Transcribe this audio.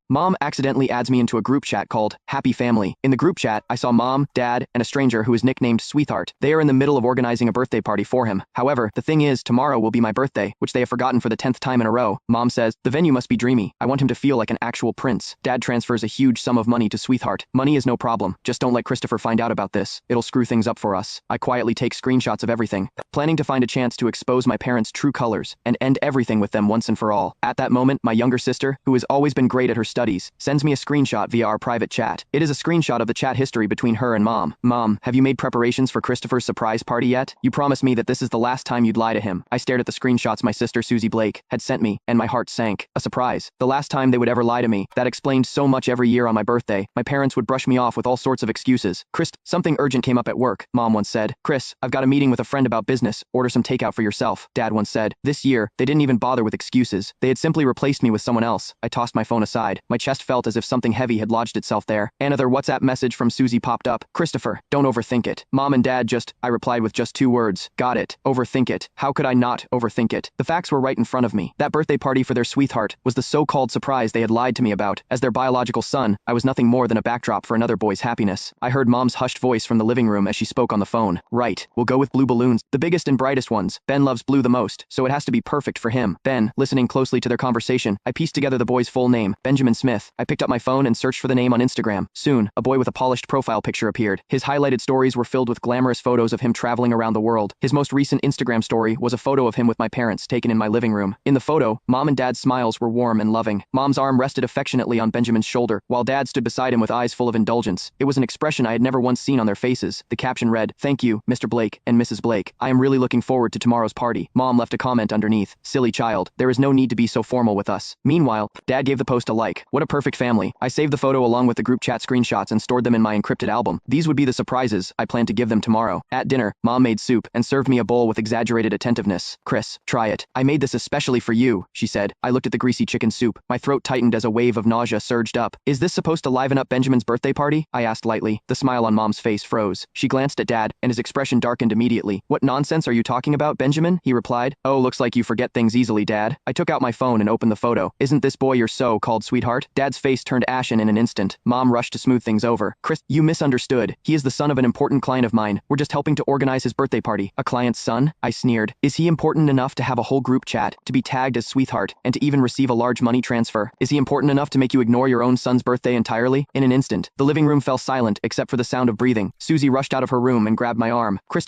Mom accidentally adds me into a group chat called Happy Family. In the group chat, I saw Mom, Dad, and a stranger who is nicknamed Sweetheart. They are in the middle of organizing a birthday party for him. However, the thing is, tomorrow will be my birthday, which they have forgotten for the 10th time in a row. Mom says, the venue must be dreamy. I want him to feel like an actual prince. Dad transfers a huge sum of money to Sweetheart. Money is no problem. Just don't let Christopher find out about this. It'll screw things up for us. I quietly take screenshots of everything, planning to find a chance to expose my parents' true colors and end everything with them once and for all. At that moment, my younger sister, who has always been great at her studies, sends me a screenshot via our private chat. It is a screenshot of the chat history between her and Mom. Mom, have you made preparations for Christopher's surprise party yet? You promised me that this is the last time you'd lie to him. I stared at the screenshots my sister Susie Blake had sent me, and my heart sank. A surprise. The last time they would ever lie to me. That explained so much. Every year on my birthday, my parents would brush me off with all sorts of excuses. Chris, something urgent came up at work, Mom once said. Chris, I've got a meeting with a friend about business. Order some takeout for yourself, Dad once said. This year, they didn't even bother with excuses. They had simply replaced me with someone else. I tossed my phone aside. My chest felt as if something heavy had lodged itself there. Another WhatsApp message from Susie popped up. Christopher, don't overthink it. Mom and Dad I replied with just 2 words. Got it. Overthink it. How could I not overthink it? The facts were right in front of me. That birthday party for their Sweetheart was the so-called surprise they had lied to me about. As their biological son, I was nothing more than a backdrop for another boy's happiness. I heard Mom's hushed voice from the living room as she spoke on the phone. Right. We'll go with blue balloons. The biggest and brightest ones. Ben loves blue the most, so it has to be perfect for him. Ben, listening closely to their conversation, I pieced together the boy's full name, Benjamin Smith. I picked up my phone and searched for the name on Instagram. Soon, a boy with a polished profile picture appeared. His highlighted stories were filled with glamorous photos of him traveling around the world. His most recent Instagram story was a photo of him with my parents taken in my living room. In the photo, Mom and Dad's smiles were warm and loving. Mom's arm rested affectionately on Benjamin's shoulder, while Dad stood beside him with eyes full of indulgence. It was an expression I had never once seen on their faces. The caption read, "Thank you, Mr. Blake and Mrs. Blake. I am really looking forward to tomorrow's party." Mom left a comment underneath. Silly child, there is no need to be so formal with us. Meanwhile, Dad gave the post a like. What a perfect family. I saved the photo along with the group chat screenshots and stored them in my encrypted album. These would be the surprises I planned to give them tomorrow. At dinner, Mom made soup and served me a bowl with exaggerated attentiveness. Chris, try it. I made this especially for you, she said. I looked at the greasy chicken soup. My throat tightened as a wave of nausea surged up. Is this supposed to liven up Benjamin's birthday party? I asked lightly. The smile on Mom's face froze. She glanced at Dad, and his expression darkened immediately. What nonsense are you talking about, Benjamin? He replied. Oh, looks like you forget things easily, Dad. I took out my phone and opened the photo. Isn't this boy your so-called sweetheart? Dad's face turned ashen in an instant. Mom rushed to smooth things over. Chris, you misunderstood. He is the son of an important client of mine. We're just helping to organize his birthday party. A client's son? I sneered. Is he important enough to have a whole group chat, to be tagged as Sweetheart, and to even receive a large money transfer? Is he important enough to make you ignore your own son's birthday entirely? In an instant, the living room fell silent except for the sound of breathing. Susie rushed out of her room and grabbed my arm. Chris,